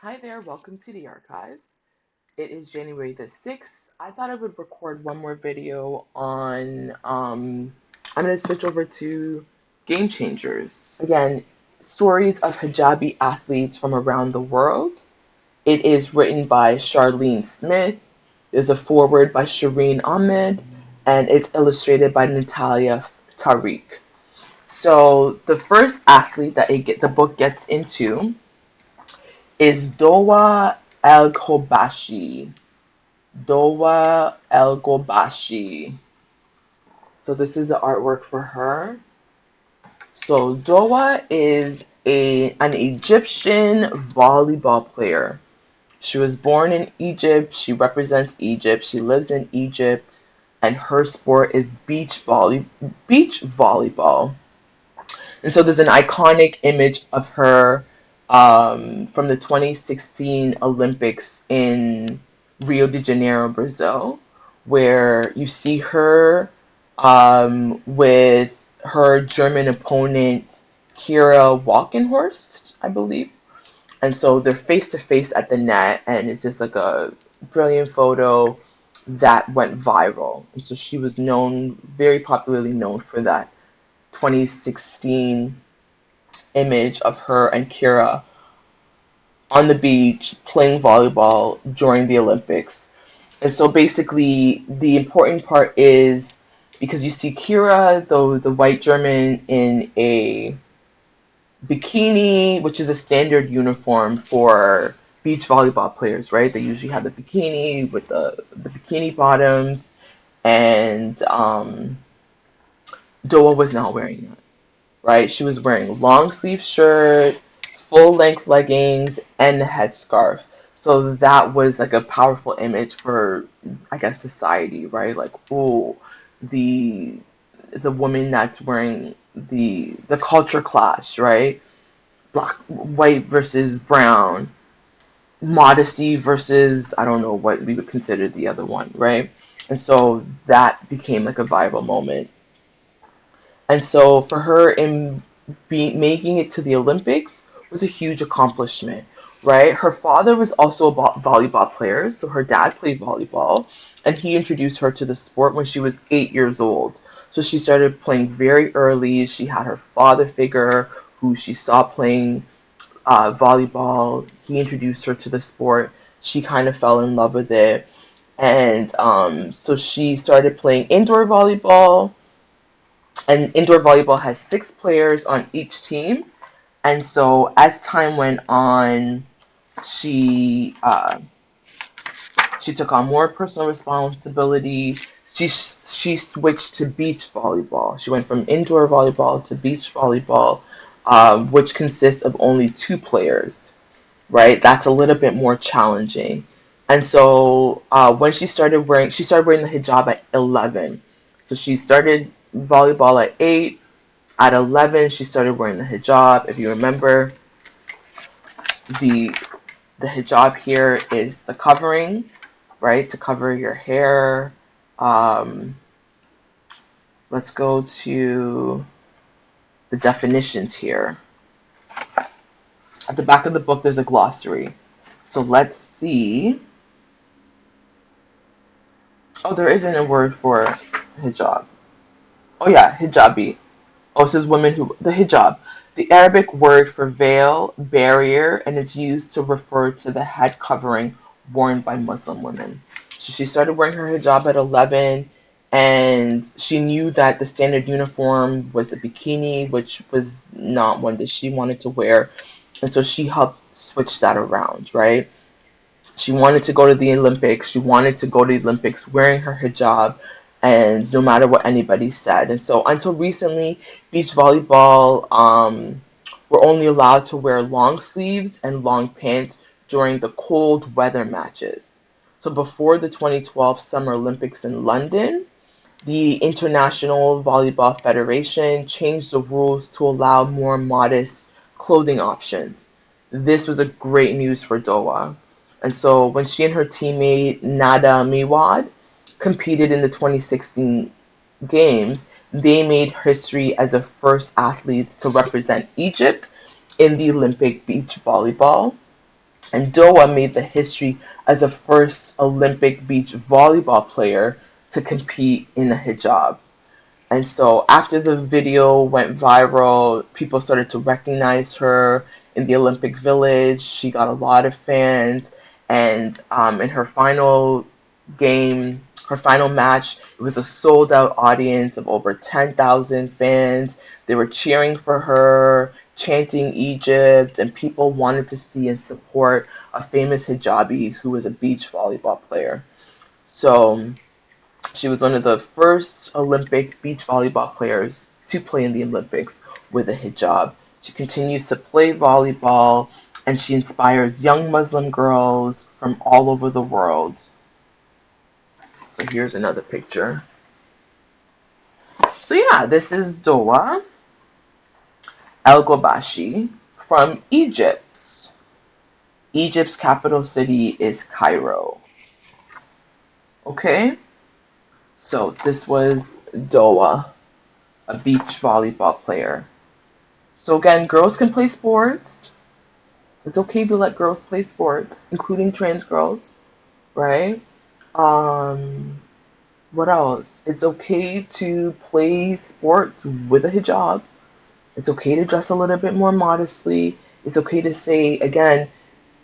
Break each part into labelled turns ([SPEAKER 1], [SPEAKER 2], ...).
[SPEAKER 1] Hi there, welcome to the archives. It is January the 6th. I thought I would record one more video on, I'm going to switch over to Game Changers. Again, stories of hijabi athletes from around the world. It is written by Charlene Smith. There's a foreword by Shireen Ahmed, and it's illustrated by Natalia Tariq. So the first athlete that the book gets into is Doaa Elghobashy. Doaa Elghobashy. So this is the artwork for her. So Doaa is an Egyptian volleyball player. She was born in Egypt. She represents Egypt. She lives in Egypt, and her sport is beach volleyball. And so there's an iconic image of her from the 2016 Olympics in Rio de Janeiro, Brazil, where you see her with her German opponent, Kira Walkenhorst, I believe. And so they're face to face at the net, and it's just like a brilliant photo that went viral. And so she was known, very popularly known for that 2016 image of her and Kira on the beach playing volleyball during the Olympics. And so basically, the important part is because you see Kira, though the white German, in a bikini, which is a standard uniform for beach volleyball players, right? They usually have the bikini with the bikini bottoms, and Doa was not wearing that, right? She was wearing long sleeve shirt, full length leggings, and a headscarf. So that was like a powerful image for, I guess, society, right? Like, oh, the the woman that's wearing the culture clash, right? Black, white versus brown, modesty versus I don't know what we would consider the other one, right? And so that became like a viral moment. And so for her in making it to the Olympics was a huge accomplishment, right? Her father was also a volleyball player, so her dad played volleyball, and he introduced her to the sport when she was 8 years old. So she started playing very early. She had her father figure who she saw playing volleyball. He introduced her to the sport. She kind of fell in love with it. And so she started playing indoor volleyball, and indoor volleyball has 6 players on each team. And so as time went on, she she took on more personal responsibility. She switched to beach volleyball. She went from indoor volleyball to beach volleyball, which consists of only 2 players. Right, that's a little bit more challenging. And so when she started wearing the hijab at 11. So she started volleyball at 8. At 11, she started wearing the hijab. If you remember, the the hijab here is the covering, right, to cover your hair. Um, let's go to the definitions here. At the back of the book, there's a glossary. So let's see. Oh, there isn't a word for hijab. Oh yeah, hijabi. Oh, it says women who the hijab, the Arabic word for veil, barrier, and it's used to refer to the head covering worn by Muslim women. So she started wearing her hijab at 11, and she knew that the standard uniform was a bikini, which was not one that she wanted to wear, and so she helped switch that around, right? She wanted to go to the Olympics. She wanted to go to the Olympics wearing her hijab, and no matter what anybody said. And so until recently, beach volleyball were only allowed to wear long sleeves and long pants during the cold weather matches. So before the 2012 Summer Olympics in London, the International Volleyball Federation changed the rules to allow more modest clothing options. This was a great news for Doha. And so when she and her teammate Nada Miwad competed in the 2016 games, they made history as the first athletes to represent Egypt in the Olympic beach volleyball. And Doaa made the history as the first Olympic beach volleyball player to compete in a hijab. And so after the video went viral, people started to recognize her in the Olympic Village. She got a lot of fans. And in her final game, her final match, it was a sold out audience of over 10,000 fans. They were cheering for her, chanting Egypt, and people wanted to see and support a famous hijabi who was a beach volleyball player. So she was one of the first Olympic beach volleyball players to play in the Olympics with a hijab. She continues to play volleyball and she inspires young Muslim girls from all over the world. So here's another picture. So yeah, this is Doaa Elghobashy from Egypt. Egypt's capital city is Cairo. Okay? So this was Doaa, a beach volleyball player. So again, girls can play sports. It's okay to let girls play sports, including trans girls, right? Um, what else? It's okay to play sports with a hijab. It's okay to dress a little bit more modestly. It's okay to say, again,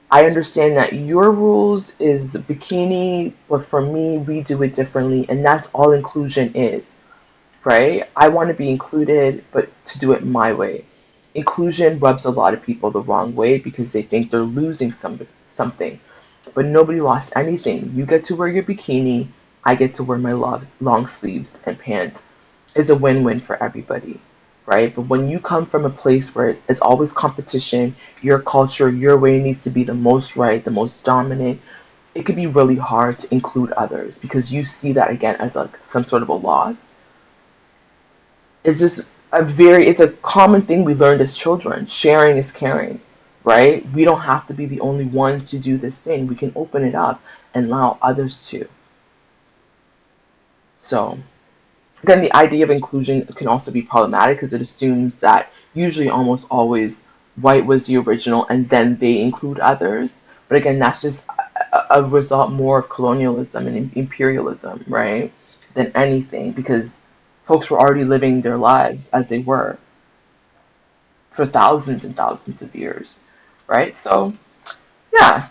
[SPEAKER 1] I understand that your rules is bikini, but for me, we do it differently, and that's all inclusion is, right? I want to be included, but to do it my way. Inclusion rubs a lot of people the wrong way because they think they're losing something, but nobody lost anything. You get to wear your bikini, I get to wear my long sleeves and pants. It's a win-win for everybody, right? But when you come from a place where it's always competition, your culture, your way needs to be the most right, the most dominant, it could be really hard to include others because you see that again as like some sort of a loss. It's just it's a common thing we learned as children. Sharing is caring, right? We don't have to be the only ones to do this thing. We can open it up and allow others to. So again, the idea of inclusion can also be problematic because it assumes that usually almost always white was the original and then they include others. But again, that's just a result more of colonialism and imperialism, right? Than anything because folks were already living their lives as they were for thousands and thousands of years, right? So, yeah,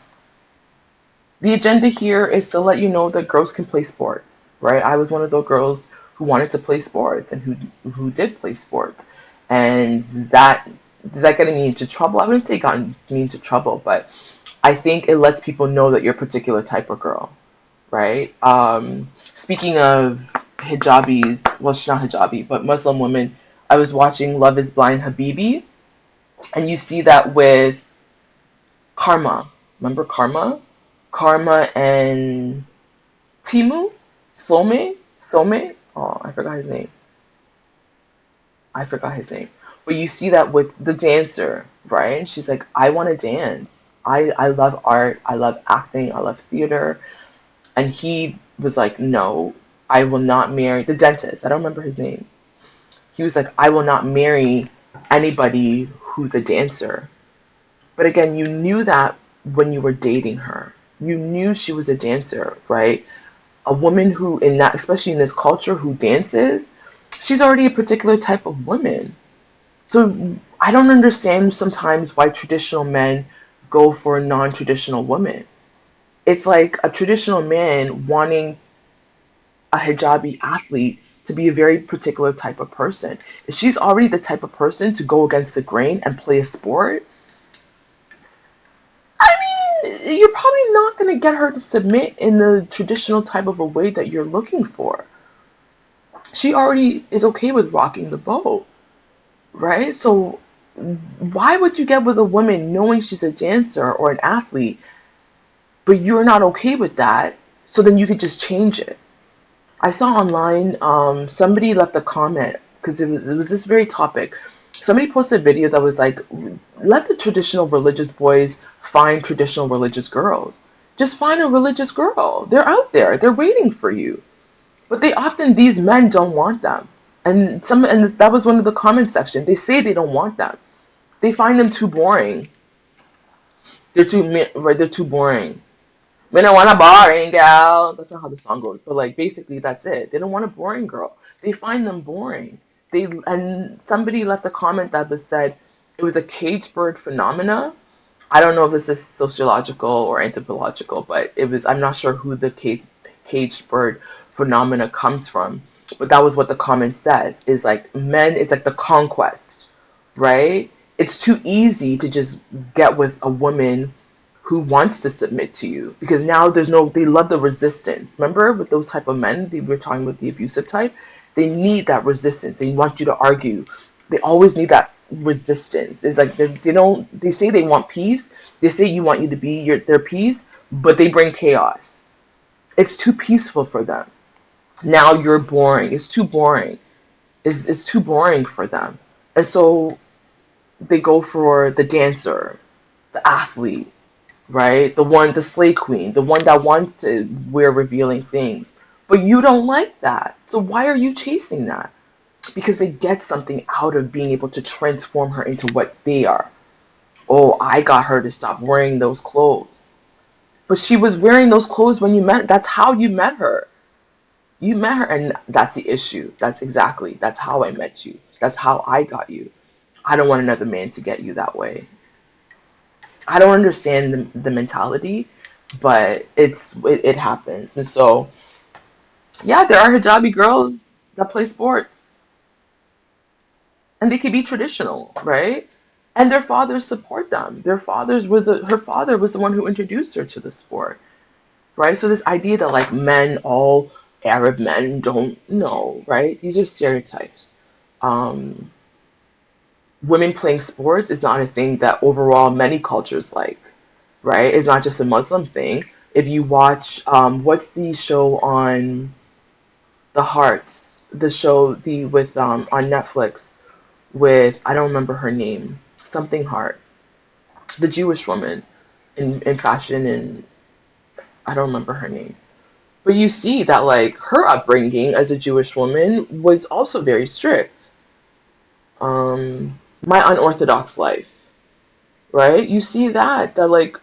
[SPEAKER 1] the agenda here is to let you know that girls can play sports, right? I was one of those girls who wanted to play sports and who did play sports, and that did that get me into trouble? I wouldn't say got me into trouble, but I think it lets people know that you're a particular type of girl, right? Speaking of hijabis, well, she's not hijabi, but Muslim women, I was watching Love is Blind Habibi, and you see that with Karma. Remember Karma? Karma and Timu? Some? Oh, I forgot his name. I forgot his name. But you see that with the dancer, right? She's like, I want to dance. I love art. I love acting. I love theater. And he was like, no, I will not marry the dentist. I don't remember his name. He was like, I will not marry anybody who's a dancer. But again, you knew that when you were dating her. You knew she was a dancer, right? A woman who, in that, especially in this culture, who dances, she's already a particular type of woman. So I don't understand sometimes why traditional men go for non-traditional women. It's like a traditional man wanting a hijabi athlete to be a very particular type of person. If she's already the type of person to go against the grain and play a sport, I mean, you're probably not going to get her to submit in the traditional type of a way that you're looking for. She already is okay with rocking the boat, right? So why would you get with a woman knowing she's a dancer or an athlete, but you're not okay with that? So then you could just change it. I saw online, somebody left a comment because it was this very topic. Somebody posted a video that was like, let the traditional religious boys find traditional religious girls. Just find a religious girl. They're out there. They're waiting for you. But these men don't want them. And that was one of the comment section. They say they don't want them. They find them too boring. Right, they're too boring. We don't want a boring gal. That's not how the song goes, but like basically that's it. They don't want a boring girl. They find them boring. And somebody left a comment that was said it was a cage bird phenomena. I don't know if this is sociological or anthropological, but it was. I'm not sure who the caged bird phenomena comes from, but that was what the comment says. Is like men. It's like the conquest, right? It's too easy to just get with a woman who wants to submit to you because now there's no. They love the resistance. Remember with those type of men, they were talking about the abusive type. They need that resistance. They want you to argue. They always need that resistance. It's like they don't. They say they want peace. They say you want you to be their peace, but they bring chaos. It's too peaceful for them. Now you're boring. It's too boring. It's too boring for them, and so they go for the dancer, the athlete, right? The slay queen, the one that wants to wear revealing things. But you don't like that. So why are you chasing that? Because they get something out of being able to transform her into what they are. Oh, I got her to stop wearing those clothes. But she was wearing those clothes when you met. That's how you met her. You met her, and that's the issue. That's how I met you. That's how I got you. I don't want another man to get you that way. I don't understand the mentality, but it happens. And so, yeah, there are hijabi girls that play sports, and they can be traditional, right? And their fathers support them. Her father was the one who introduced her to the sport, right? So this idea that like men, all Arab men don't know, right? These are stereotypes. Um, Women playing sports is not a thing that overall many cultures like, right? It's not just a Muslim thing. If you watch, what's the show on the Hearts? The show the with on Netflix with I don't remember her name, something Hart, the Jewish woman in fashion, and I don't remember her name. But you see that like her upbringing as a Jewish woman was also very strict. My unorthodox life, right? You see that like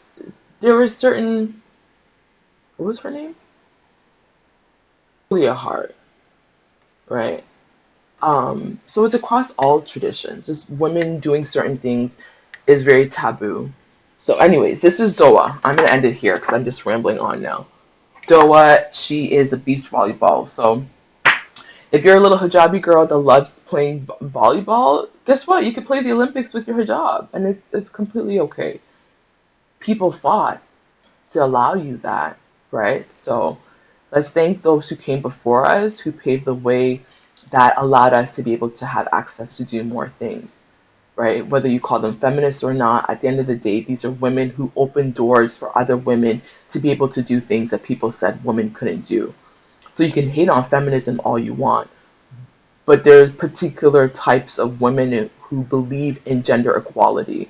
[SPEAKER 1] there was certain what was her name? Julia Hart, right? So it's across all traditions. Just women doing certain things is very taboo. So, anyways, this is Doa. I'm gonna end it here because I'm just rambling on now. Doa, she is a beach volleyball. So, if you're a little hijabi girl that loves playing volleyball, guess what? You can play the Olympics with your hijab, and it's completely okay. People fought to allow you that, right? So, let's thank those who came before us, who paved the way that allowed us to be able to have access to do more things, right? Whether you call them feminists or not, at the end of the day, these are women who opened doors for other women to be able to do things that people said women couldn't do. So you can hate on feminism all you want, but there's particular types of women who believe in gender equality,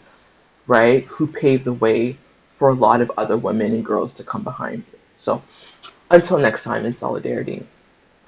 [SPEAKER 1] right? Who paved the way for a lot of other women and girls to come behind. So until next time, in solidarity.